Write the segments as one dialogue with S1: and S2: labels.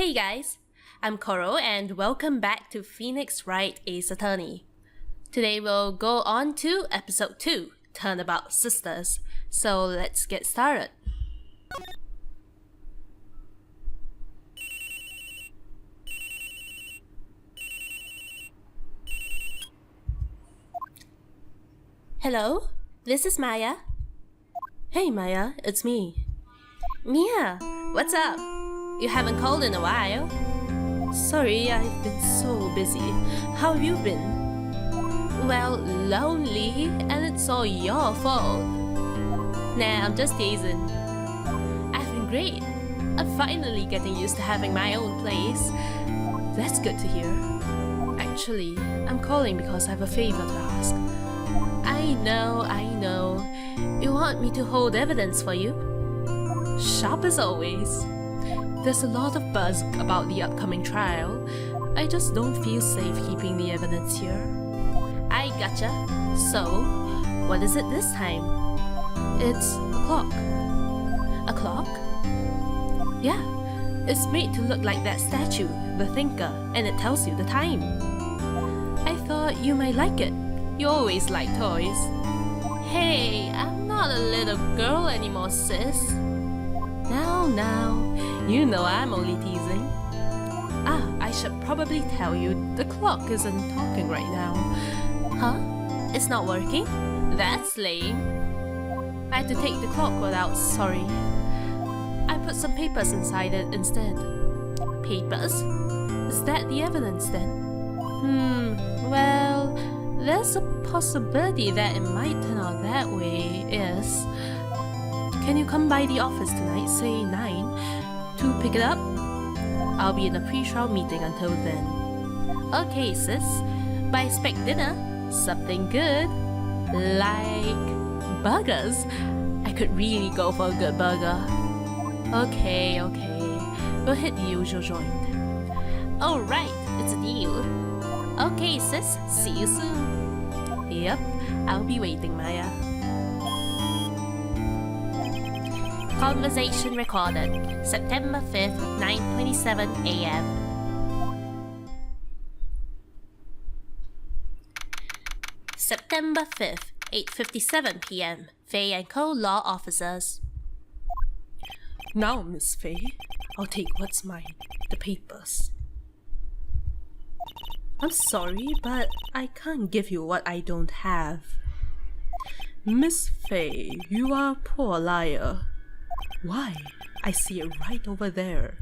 S1: Hey guys, I'm KORO and welcome back to Phoenix Wright Ace Attorney. Today we'll go on to episode 2, Turnabout Sisters. So let's get started. Hello, this is Maya. Hey Maya, it's me. Mia, what's up? You haven't called in a while. Sorry, I've been so busy. How have you been? Well, lonely, and it's all your fault. Nah, I'm just teasing. I've been great. I'm finally getting used to having my own place. That's good to hear. Actually, I'm calling because I have a favor to ask. I know. You want me to hold evidence for you? Sharp as always. There's a lot of buzz about the upcoming trial. I just don't feel safe keeping the evidence here. I gotcha. So, what is it this time? It's a clock. A clock? Yeah, it's made to look like that statue, the Thinker, and it tells you the time. I thought you might like it. You always like toys. Hey, I'm not a little girl anymore, sis. Now, you know I'm only teasing. I should probably tell you the clock isn't talking right now. Huh? It's not working? That's lame. I had to take the clock without sorry. I put some papers inside it instead. Papers? Is that the evidence then? Well, there's a possibility that it might turn out that way. Can you come by the office tonight, say 9, to pick it up? I'll be in a pre-trial meeting until then. Okay, sis. But I expect dinner. Something good. Like burgers. I could really go for a good burger. Okay. We'll hit the usual joint. Alright, it's a deal. Okay, sis. See you soon. Yep, I'll be waiting, Maya. Conversation recorded, September 5th, 9:27 a.m. September 5th, 8:57 p.m. Faye and Co. Law Officers.
S2: Now, Miss Faye, I'll take what's mine, the papers. I'm sorry, but I can't give you what I don't have. Miss Faye, you are a poor liar. Why? I see it right over there.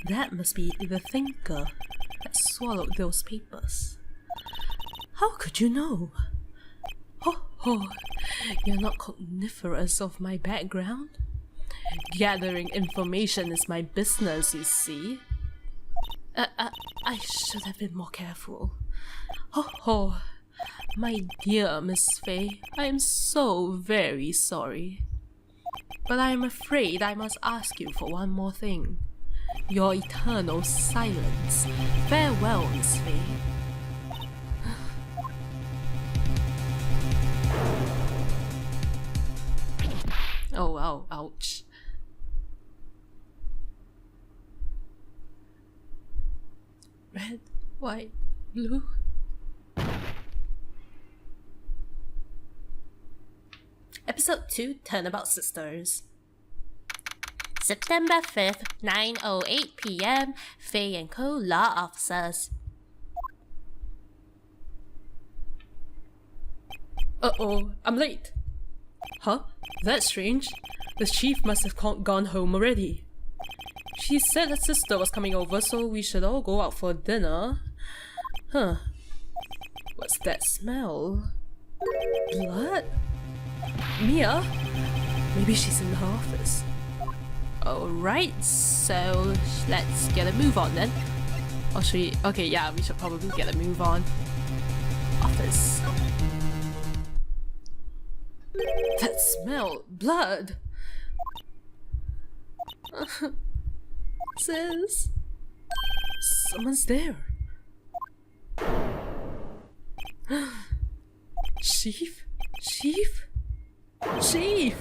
S2: That must be the Thinker that swallowed those papers. How could you know? You're not cogniferous of my background? Gathering information is my business, you see. I should have been more careful. My dear Miss Faye, I am so very sorry. But I am afraid I must ask you for one more thing. Your eternal silence. Farewell, Miss Faye. Oh wow, ouch. Red, white, blue.
S1: Episode 2, Turnabout Sisters. September 5th, 9:08 p.m. Faye and Co. Law Officers.
S2: Uh-oh, I'm late. Huh? That's strange. The chief must have gone home already. She said her sister was coming over, so we should all go out for dinner. Huh. What's that smell? Blood? Mia? Maybe she's in her office.
S1: Alright, so let's get a move on then.
S2: Or should we? Okay, yeah, we should probably get a move on. Office. That smell! Blood! Sis? Someone's there. Chief? Chief? Chief!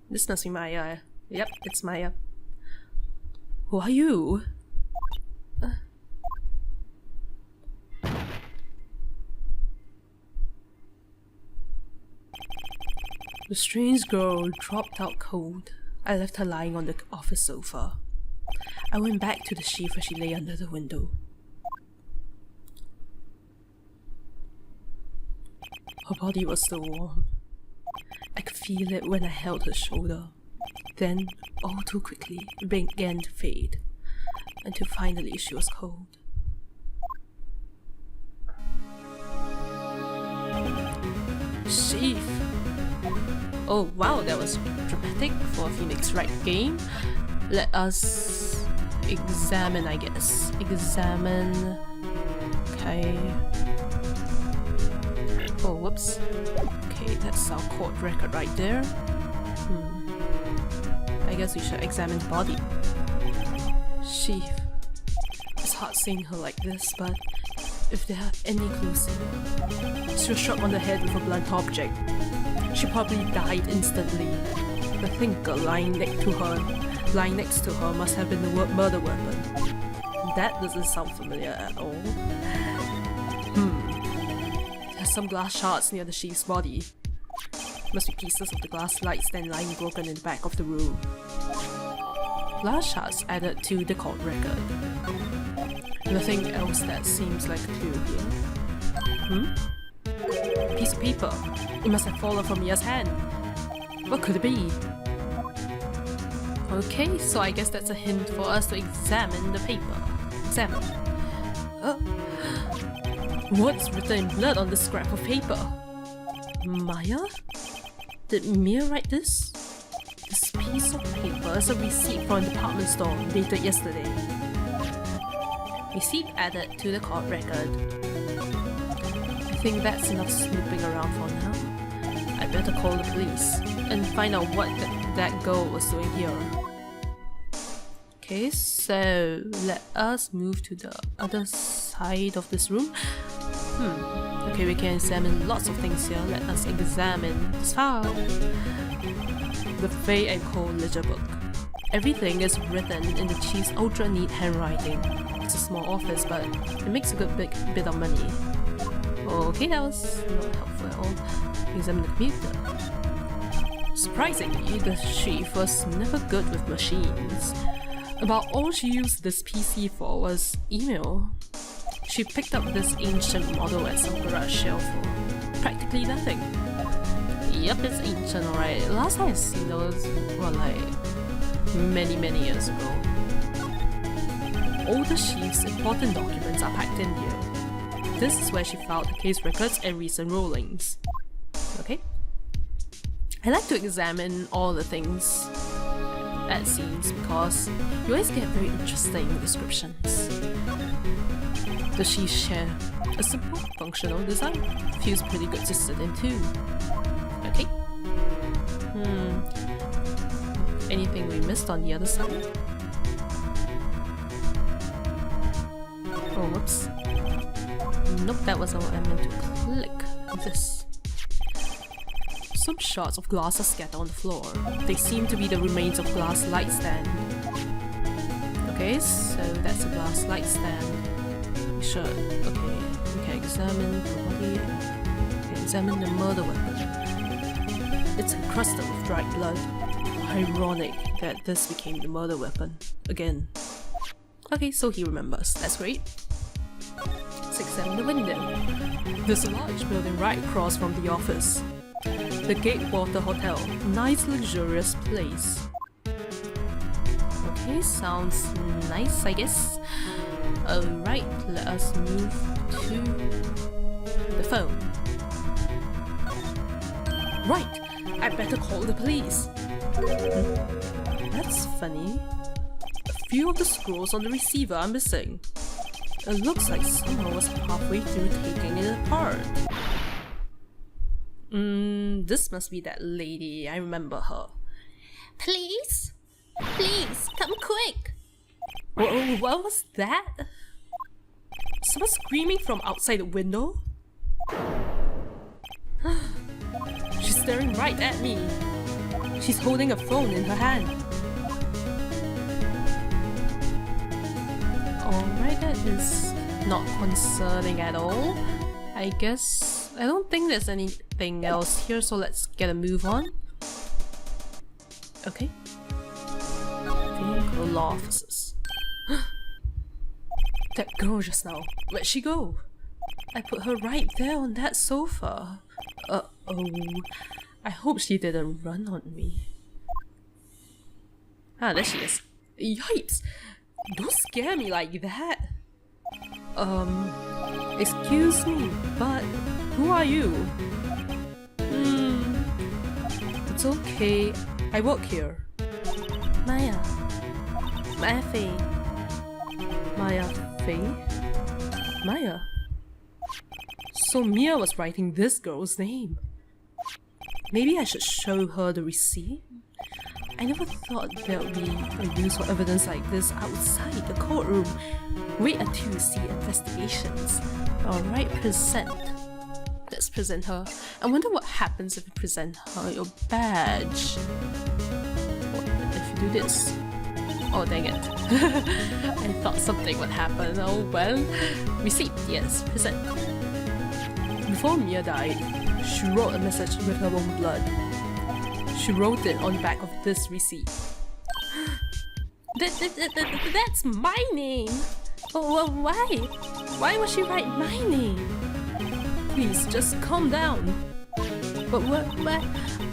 S2: This must be Maya. Yep, it's Maya. Who are you? The strange girl dropped out cold. I left her lying on the office sofa. I went back to the chief as she lay under the window. Her body was still warm. I could feel it when I held her shoulder. Then, all too quickly, it began to fade, until finally she was cold. Chief! Oh wow, that was dramatic for a Phoenix Wright game. Let us examine, I guess. Examine... Okay... Oh, whoops. Okay, that's our court record right there. I guess we should examine the body. Chief. It's hard seeing her like this, but if there are any clues here... She was struck on the head with a blunt object. She probably died instantly. The thinker lying next to her must have been the murder weapon. That doesn't sound familiar at all. There's some glass shards near the chief's body. Must be pieces of the glass light stand lying broken in the back of the room. Glass shards added to the court record. Nothing else that seems like a clue here. Piece of paper. It must have fallen from Mia's hand. What could it be? Okay, so I guess that's a hint for us to examine the paper. Examine. What's written in blood on this scrap of paper? Maya? Did Mia write this? This piece of paper is a receipt from a department store dated yesterday. Receipt added to the court record. I think that's enough snooping around for now. I better call the police and find out what that girl was doing here. Okay, so let us move to the other side of this room. Okay, we can examine lots of things here. Let us examine this file. The Faye and Co. ledger book. Everything is written in the chief's ultra-neat handwriting. It's a small office, but it makes a good bit of money. Okay, that was not helpful at all. Examine the computer. Surprisingly, the chief was never good with machines. About all she used this PC for was email. She picked up this ancient model at some garage shelf for practically nothing. Yep, it's ancient, alright. Last time I seen those were like many years ago. All the chief's important documents are packed in here. This is where she filed the case records and recent rulings. Okay. I like to examine all the things at scenes because you always get very interesting descriptions. The chief's chair. A simple, functional design. Feels pretty good to sit in too. Okay. Anything we missed on the other side? Oh, whoops. Nope, that wasn't what I meant to click. This. Some shards of glass are scattered on the floor. They seem to be the remains of glass light stand. Okay, so that's a glass light stand. Sure. Okay, we can examine the body. We can examine the murder weapon. It's encrusted with dried blood. Ironic that this became the murder weapon again. Okay, so he remembers. That's great. Let's examine the window. There's a large building right across from the office. The Gatewater Hotel. Nice, luxurious place. Okay, sounds nice, I guess. Alright, let us move to the phone. Right, I better call the police. That's funny. A few of the scrolls on the receiver are missing. It looks like someone was halfway through taking it apart. This must be that lady. I remember her.
S1: Please? Please, come quick!
S2: Whoa, what was that? Someone screaming from outside the window? She's staring right at me. She's holding a phone in her hand. Alright, that is not concerning at all. I guess I don't think there's anything else here, so let's get a move on. Okay. Vehicle law officers. That girl just now, where'd she go? I put her right there on that sofa. Uh-oh. I hope she didn't run on me. Ah, there she is. Yipes! Don't scare me like that! Excuse me, but who are you? It's okay. I work here.
S1: Maya. Maya Faye.
S2: Maya Faye? Maya? So Mia was writing this girl's name. Maybe I should show her the receipt? I never thought there would be a use for evidence like this outside the courtroom. Wait until you see investigations. Alright, present. Let's present her. I wonder what happens if you present her your badge. What if you do this? Oh dang it. I thought something would happen. Oh well. Receipt, yes, present. Before Mia died, she wrote a message with her own blood. She wrote it on the back of this receipt.
S1: That's my name! Oh, why? Why would she write my name?
S2: Please, just calm down.
S1: But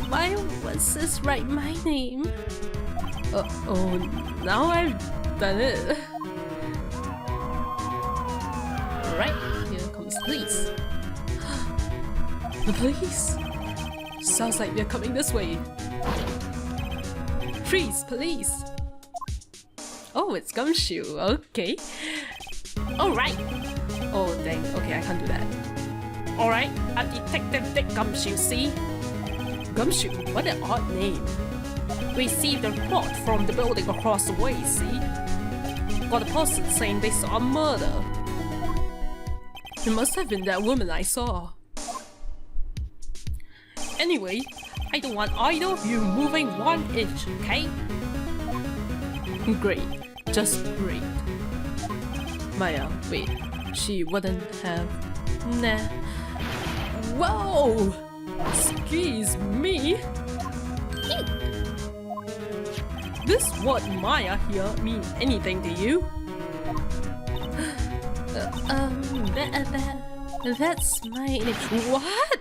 S1: why was this write my name?
S2: Oh, now I've done it.
S1: Right, here comes the police.
S2: The police? Sounds like they're coming this way. Freeze, police! Oh, it's Gumshoe, okay.
S1: Alright.
S2: Oh dang, okay, I can't do that.
S1: Alright, I'm Detective Dick Gumshoe, see?
S2: Gumshoe, what an odd name.
S1: Received a report from the building across the way, see? Got a person saying they saw a murder.
S2: It must have been that woman I saw.
S1: Anyway, I don't want either of you moving 1 inch, okay?
S2: Great, just great. Maya, wait, she wouldn't have...
S1: Nah.
S2: Whoa! Excuse me? This what Maya here mean anything to you?
S1: That's my name.
S2: What?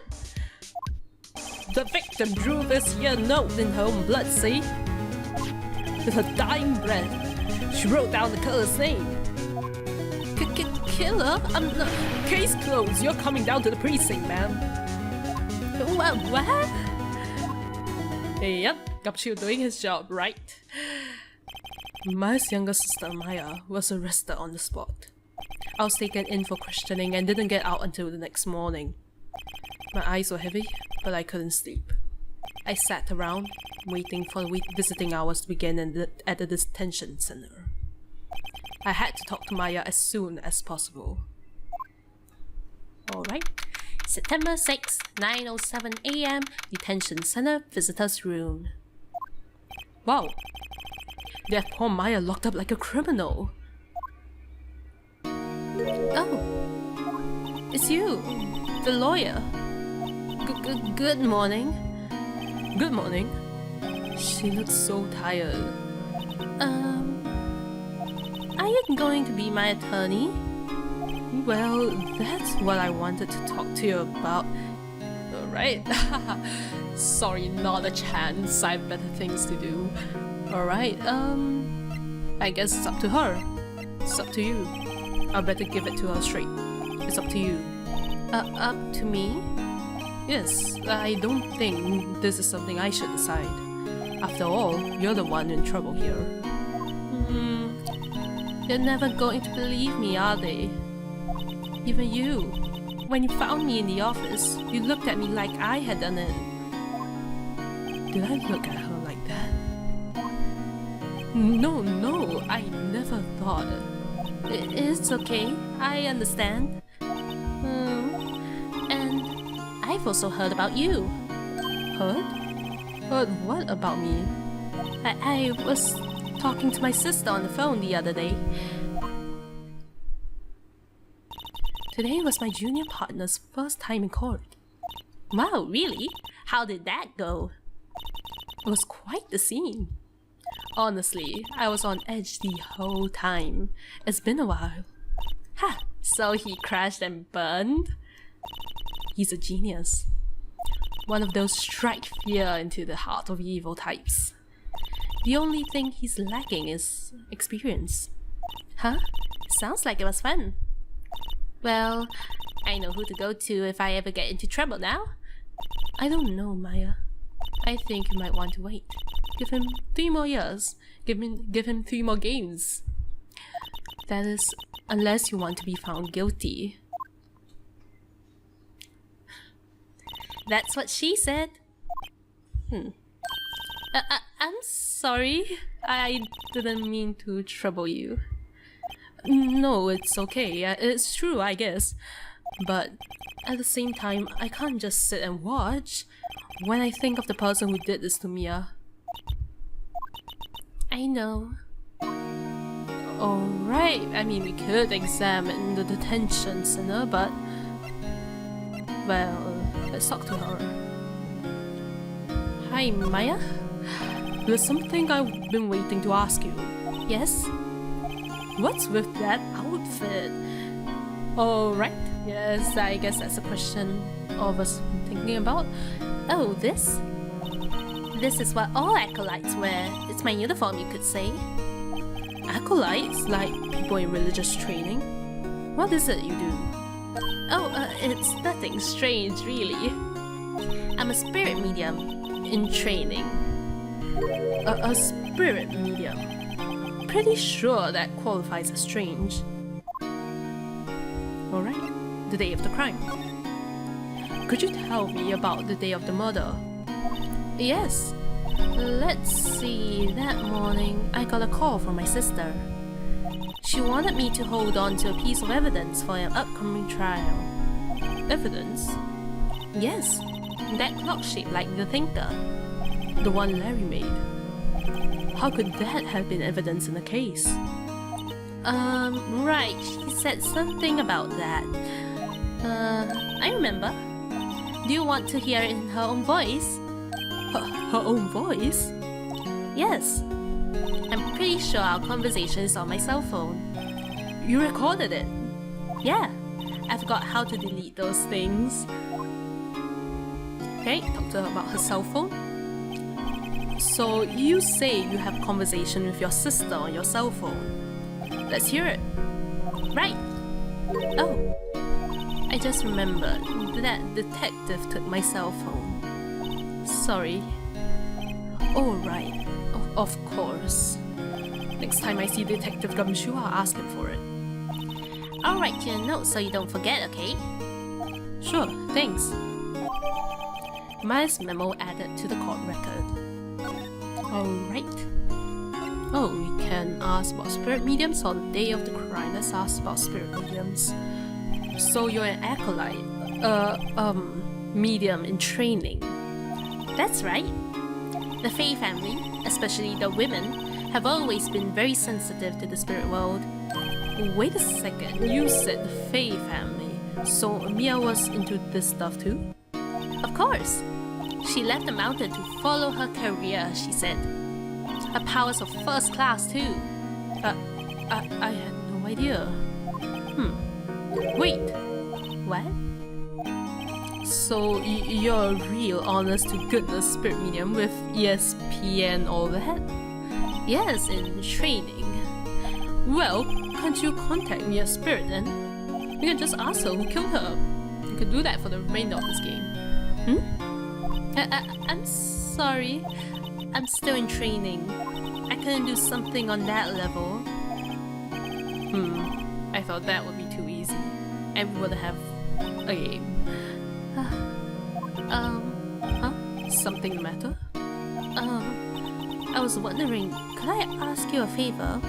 S2: The victim drew this here note in her own blood, see? With her dying breath, she wrote down the killer's name.
S1: Killer? I'm not...
S2: Case closed, you're coming down to the precinct, ma'am.
S1: What?
S2: Yep, Gumshoe doing his job, right? Maya's younger sister, Maya, was arrested on the spot. I was taken in for questioning and didn't get out until the next morning. My eyes were heavy, but I couldn't sleep. I sat around, waiting for the visiting hours to begin at the detention center. I had to talk to Maya as soon as possible.
S1: Alright. September 6, 9:07 AM, Detention Center, Visitors Room.
S2: Wow! They have poor Maya locked up like a criminal.
S1: Oh. It's you, the lawyer. Good morning.
S2: Good morning. She looks so tired.
S1: Are you going to be my attorney?
S2: Well, that's what I wanted to talk to you about. Alright. Sorry, not a chance. I've better things to do. Alright, I guess it's up to her. It's up to you. I better give it to her straight. It's up to you.
S1: Up to me?
S2: Yes, I don't think this is something I should decide. After all, you're the one in trouble here.
S1: They're never going to believe me, are they? Even you. When you found me in the office, you looked at me like I had done it.
S2: Did I look at her like that? No, I never thought.
S1: It's okay, I understand. And I've also heard about you.
S2: Heard? But what about me?
S1: I was talking to my sister on the phone the other day.
S2: Today was my junior partner's first time in court.
S1: Wow, really? How did that go?
S2: It was quite the scene. Honestly, I was on edge the whole time. It's been a while.
S1: Ha! So he crashed and burned?
S2: He's a genius. One of those strike fear into the heart of evil types. The only thing he's lacking is experience.
S1: Huh? Sounds like it was fun. Well, I know who to go to if I ever get into trouble now.
S2: I don't know, Maya. I think you might want to wait. Give him 3 more years. Give him 3 more games. That is, unless you want to be found guilty.
S1: That's what she said. I'm sorry.
S2: I didn't mean to trouble you. No, it's okay. It's true, I guess. But at the same time, I can't just sit and watch when I think of the person who did this to Mia.
S1: I know.
S2: Alright, I mean, we could examine the detention center, but... well, let's talk to her. Hi, Maya? There's something I've been waiting to ask you.
S1: Yes?
S2: What's with that outfit? Alright, yes, I guess that's a question all of us been thinking about.
S1: Oh, this? This is what all acolytes wear. It's my uniform, you could say.
S2: Acolytes? Like people in religious training? What is it you do?
S1: Oh, it's nothing strange, really. I'm a spirit medium in training.
S2: A spirit medium? Pretty sure that qualifies as strange. Alright, the day of the crime. Could you tell me about the day of the murder?
S1: Yes. Let's see, that morning I got a call from my sister. She wanted me to hold on to a piece of evidence for an upcoming trial.
S2: Evidence?
S1: Yes, that clock shaped like the thinker.
S2: The one Larry made. How could that have been evidence in the case?
S1: Right, she said something about that. I remember. Do you want to hear it in her own voice?
S2: Her own voice?
S1: Yes. I'm pretty sure our conversation is on my cell phone.
S2: You recorded it?
S1: Yeah. I forgot how to delete those things.
S2: Okay, talk to her about her cell phone. So you say you have a conversation with your sister on your cell phone. Let's hear it.
S1: Right. Oh. I just remembered that detective took my cell phone. Sorry.
S2: Alright. Of course. Next time I see Detective Gumshoe, I'll ask him for it.
S1: I'll write you a note so you don't forget, okay?
S2: Sure, thanks. Maya's memo added to the court record. Alright. Oh, we can ask about spirit mediums on the day of the crime. Let's ask about spirit mediums. So you're an acolyte. Medium in training.
S1: That's right. The Faye family, especially the women, have always been very sensitive to the spirit world.
S2: Wait a second, you said the Faye family. So Mia was into this stuff too?
S1: Of course. She left the mountain to follow her career, she said. Her powers are first class too.
S2: I had no idea. Wait.
S1: What?
S2: So you're a real honest to goodness spirit medium with ESP and all that?
S1: Yes, in training.
S2: Well, can't you contact Mia's spirit then? You can just ask her who killed her. You could do that for the remainder of this game.
S1: I'm sorry. I'm still in training. I couldn't do something on that level.
S2: I thought that would be too easy. And we would have a game. Something the matter?
S1: I was wondering, could I ask you a favor?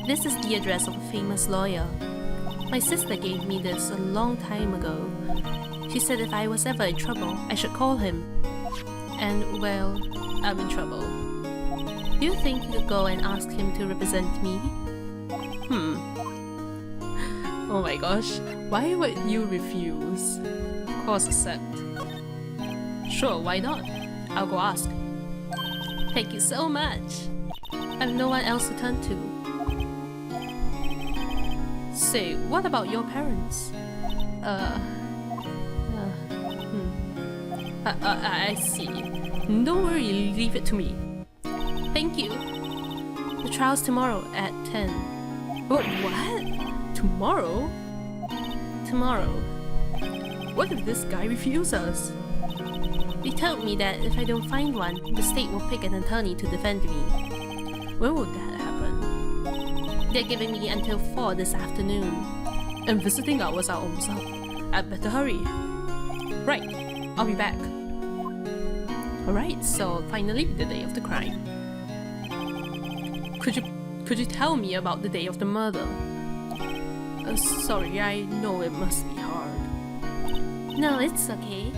S1: This is the address of a famous lawyer. My sister gave me this a long time ago. She said if I was ever in trouble, I should call him. And, well, I'm in trouble. Do you think you could go and ask him to represent me?
S2: Oh my gosh, why would you refuse? Of course, accept. Sure, why not? I'll go ask.
S1: Thank you so much. I have no one else to turn to.
S2: Say, what about your parents? I see. Don't worry, leave it to me.
S1: Thank you. The trial's tomorrow at 10.
S2: What? Tomorrow?
S1: Tomorrow.
S2: What if this guy refuses?
S1: They told me that if I don't find one, the state will pick an attorney to defend me.
S2: When would that happen?
S1: They're giving me until 4 this afternoon.
S2: And visiting hours are almost up. I'd better hurry. Right, I'll be back.
S1: Alright, so finally the day of the crime.
S2: Could you tell me about the day of the murder? Sorry, I know it must be hard.
S1: No, it's okay.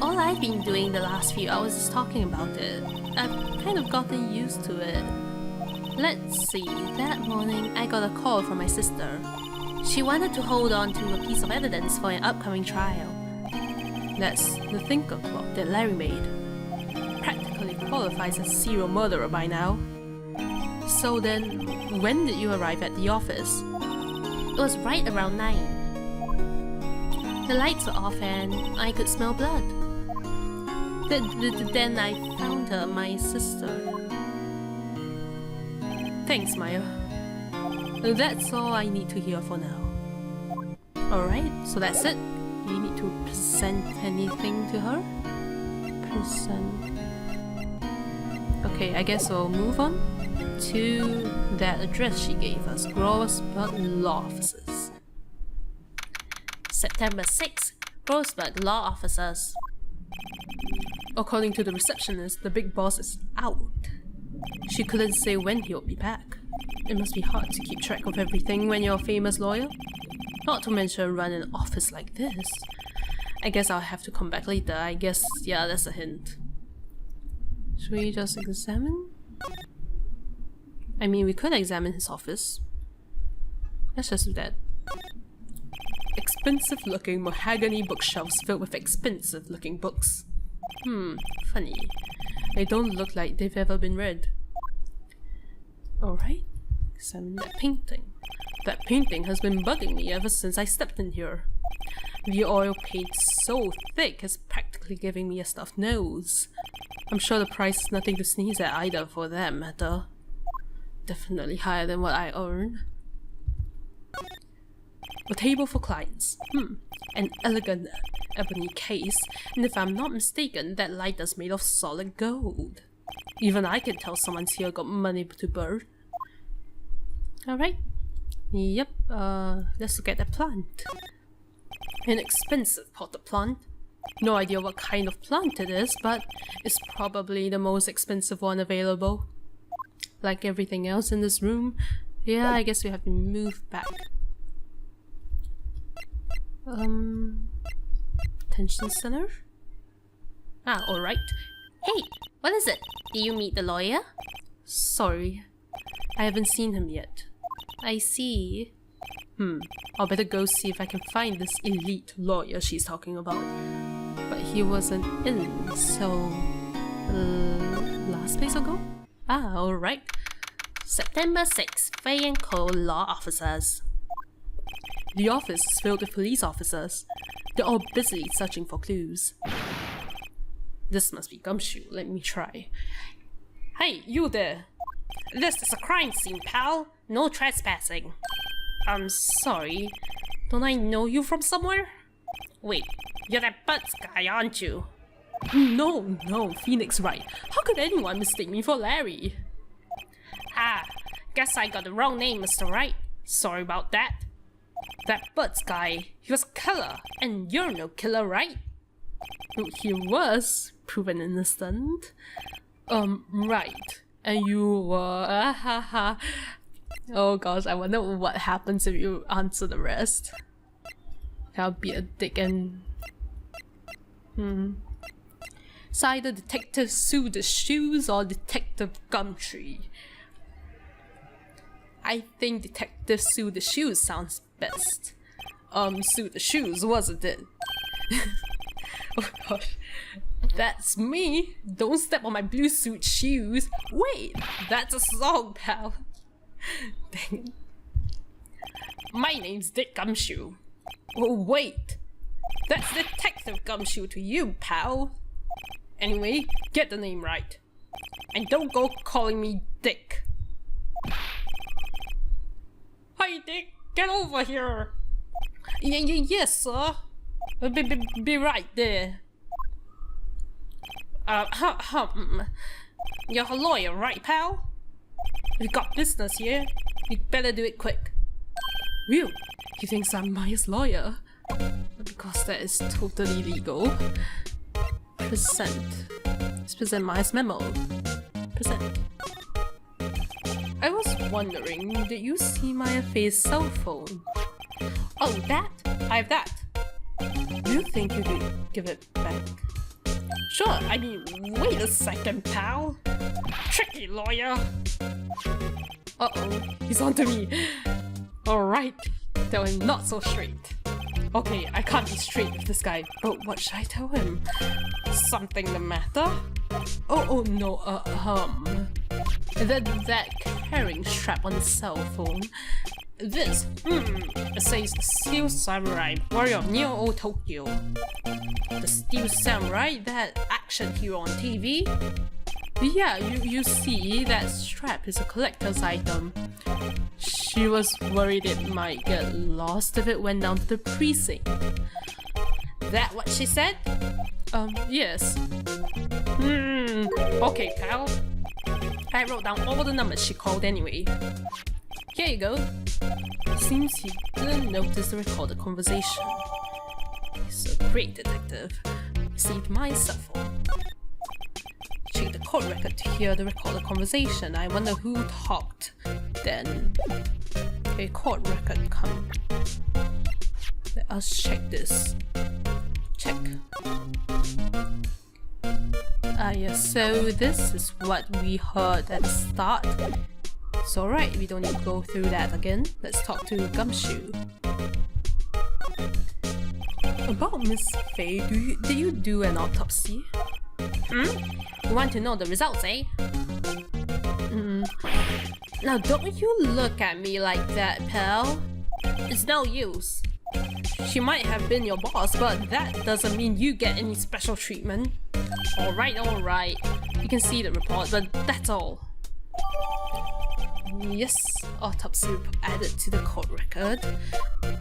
S1: All I've been doing the last few hours is talking about it. I've kind of gotten used to it. Let's see, that morning I got a call from my sister. She wanted to hold on to a piece of evidence for an upcoming trial.
S2: That's the thinker clock that Larry made. Practically qualifies as serial murderer by now. So then, when did you arrive at the office?
S1: It was right around 9. The lights were off and I could smell blood. Then I found her, my sister.
S2: Thanks, Maya. That's all I need to hear for now.
S1: Alright, so that's it.
S2: You need to present anything to her?
S1: Present.
S2: Okay, I guess we'll move on to that address she gave us. Grossberg Law Offices.
S1: September 6th, Grossberg Law Offices.
S2: According to the receptionist, the big boss is out. She couldn't say when he'll be back. It must be hard to keep track of everything when you're a famous lawyer. Not to mention run an office like this. I guess I'll have to come back later. I guess, yeah, that's a hint. Should we just examine? I mean, we could examine his office. Let's just do that. Expensive looking mahogany bookshelves filled with expensive looking books. Funny. They don't look like they've ever been read. Alright, examine that painting. That painting has been bugging me ever since I stepped in here. The oil paint so thick is practically giving me a stuffed nose. I'm sure the price is nothing to sneeze at either for that matter. Definitely higher than what I earn. A table for clients. An elegant ebony case, and if I'm not mistaken, that light is made of solid gold. Even I can tell someone's here got money to burn. Alright. Yep, let's look at the plant. An expensive potted plant. No idea what kind of plant it is, but it's probably the most expensive one available. Like everything else in this room, yeah, I guess we have to move back. Detention Center? Ah, alright.
S1: Hey, what is it? Did you meet the lawyer?
S2: Sorry, I haven't seen him yet.
S1: I see.
S2: I'll better go see if I can find this elite lawyer she's talking about. But he wasn't in, so... last place I'll go? Ah, alright.
S1: September 6th, Faye & Co. Law Officers.
S2: The office is filled with police officers. They're all busily searching for clues. This must be Gumshoe. Let me try. Hey, you there!
S1: This is a crime scene, pal. No trespassing.
S2: I'm sorry. Don't I know you from somewhere?
S1: Wait, you're that Butts guy, aren't you?
S2: No, Phoenix Wright. How could anyone mistake me for Larry?
S1: Ah, guess I got the wrong name, Mr. Wright. Sorry about that.
S2: That Butts guy, he was a killer, and you're no killer, right? He was proven innocent. Right. And you were... Oh gosh, I wonder what happens if you answer the rest. I'll be a dick and... It's either Detective Sue the Shoes or Detective Gumtree. I think Detective Sue the Shoes sounds best. Sue the Shoes, wasn't it? Oh gosh. That's me! Don't step on my blue suit shoes! Wait! That's a song, pal! Dang it. My name's Dick Gumshoe. Oh wait! That's Detective Gumshoe to you, pal! Anyway, get the name right. And don't go calling me Dick. Hi Dick! Get over here! Yes sir! Be right there. You're a lawyer, right, pal? We got business here. You'd better do it quick. Will, he thinks I'm Maya's lawyer. Because that is totally legal. Present. Let's present Maya's memo. Present. I was wondering, did you see Maya Faye's cell phone? Oh, that? I have that. Do you think you could give it back? Sure, I mean, wait a second, pal. Tricky lawyer. Uh-oh, he's onto me. Alright, tell him not so straight. Okay, I can't be straight with this guy, but what should I tell him? Something the matter? Oh no, that carrying strap on the cell phone. This, it says the Steel Samurai, warrior of Neo Tokyo. The Steel Samurai, that action hero on TV? Yeah, you see, that strap is a collector's item. She was worried it might get lost if it went down to the precinct. That what she said? Yes. Okay, pal. I wrote down all the numbers she called anyway. Here you go. Seems he didn't notice the recorded conversation. He's a great detective. Received my cell phone. Check the court record to hear the recorded conversation. I wonder who talked then. A court record come. Let us check this. Check. Yes, so this is what we heard at the start. It's alright, we don't need to go through that again. Let's talk to Gumshoe. About Miss Faye, did you do an autopsy? You want to know the results, eh? Now don't you look at me like that, pal. It's no use. She might have been your boss, but that doesn't mean you get any special treatment. Alright. You can see the report, but that's all. Yes, autopsy report added to the court record.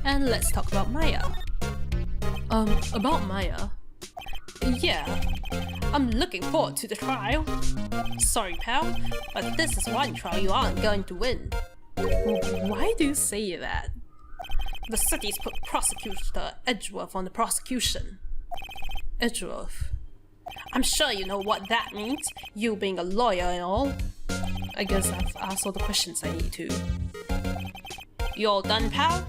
S2: And let's talk about Maya. About Maya? Yeah, I'm looking forward to the trial. Sorry, pal, but this is one trial you aren't going to win. Why do you say that? The city's put Prosecutor Edgeworth on the prosecution. Edgeworth? I'm sure you know what that means, you being a lawyer and all. I guess I've asked all the questions I need to. You all done, pal?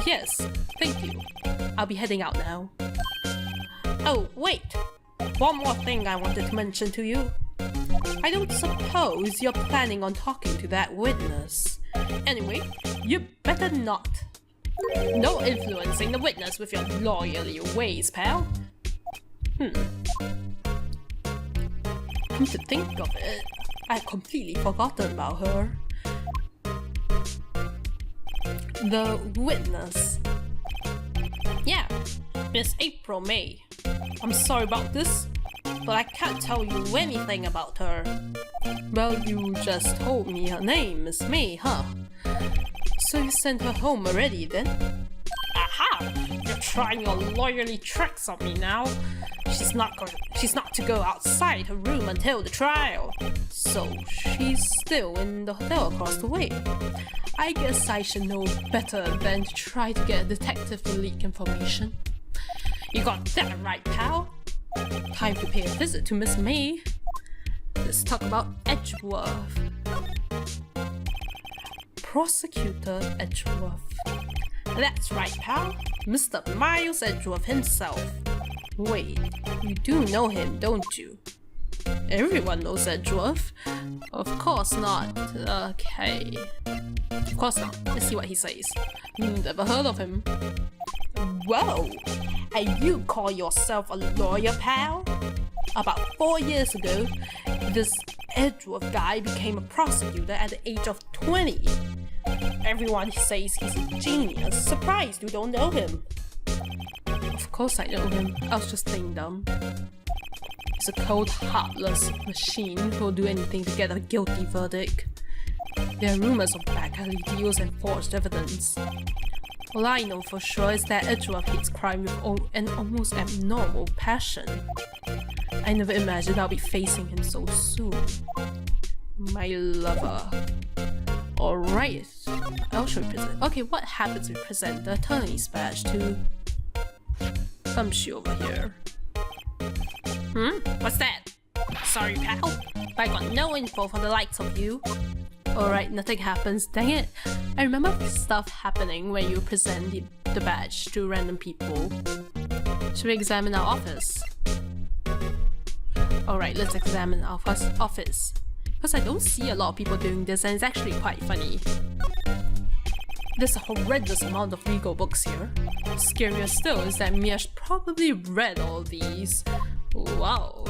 S2: Yes, thank you. I'll be heading out now. Oh, wait! One more thing I wanted to mention to you. I don't suppose you're planning on talking to that witness. Anyway, you better not. No influencing the witness with your lawyerly ways, pal. Come to think of it, I'd completely forgotten about her. The witness. Yeah, Miss April May. I'm sorry about this, but I can't tell you anything about her. Well, you just told me her name is May, huh? So you sent her home already then? Aha! You're trying your lawyerly tricks on me now. She's not to go outside her room until the trial. So she's still in the hotel across the way. I guess I should know better than to try to get a detective to leak information. You got that right, pal. Time to pay a visit to Miss May. Let's talk about Edgeworth. Prosecutor Edgeworth. That's right, pal. Mr. Miles Edgeworth himself. Wait, You do know him, don't you? Everyone knows that dwarf. Of course not. Okay. Of course not. Let's see what he says. Never heard of him.
S1: Whoa! And you call yourself a lawyer, pal? About 4 years ago, this Edgeworth guy became a prosecutor at the age of 20. Everyone says he's a genius. Surprised you don't know him.
S2: Of course I know him. I was just playing dumb. He's a cold, heartless machine who'll do anything to get a guilty verdict. There are rumors of back alley deals and forged evidence. All I know for sure is that Edgeworth hates crime with an almost abnormal passion. I never imagined I'll be facing him so soon. My lover. Alright, I'll show you present. Okay, what happens if we present the attorney's badge to some she over here?
S1: What's that? Sorry, pal. I got no info for the likes of you.
S2: Alright, nothing happens. Dang it. I remember stuff happening when you present the badge to random people. Should we examine our office? Alright, let's examine our first office. Because I don't see a lot of people doing this and it's actually quite funny. There's a horrendous amount of legal books here. Scarier still is that Mia's probably read all these. Wow.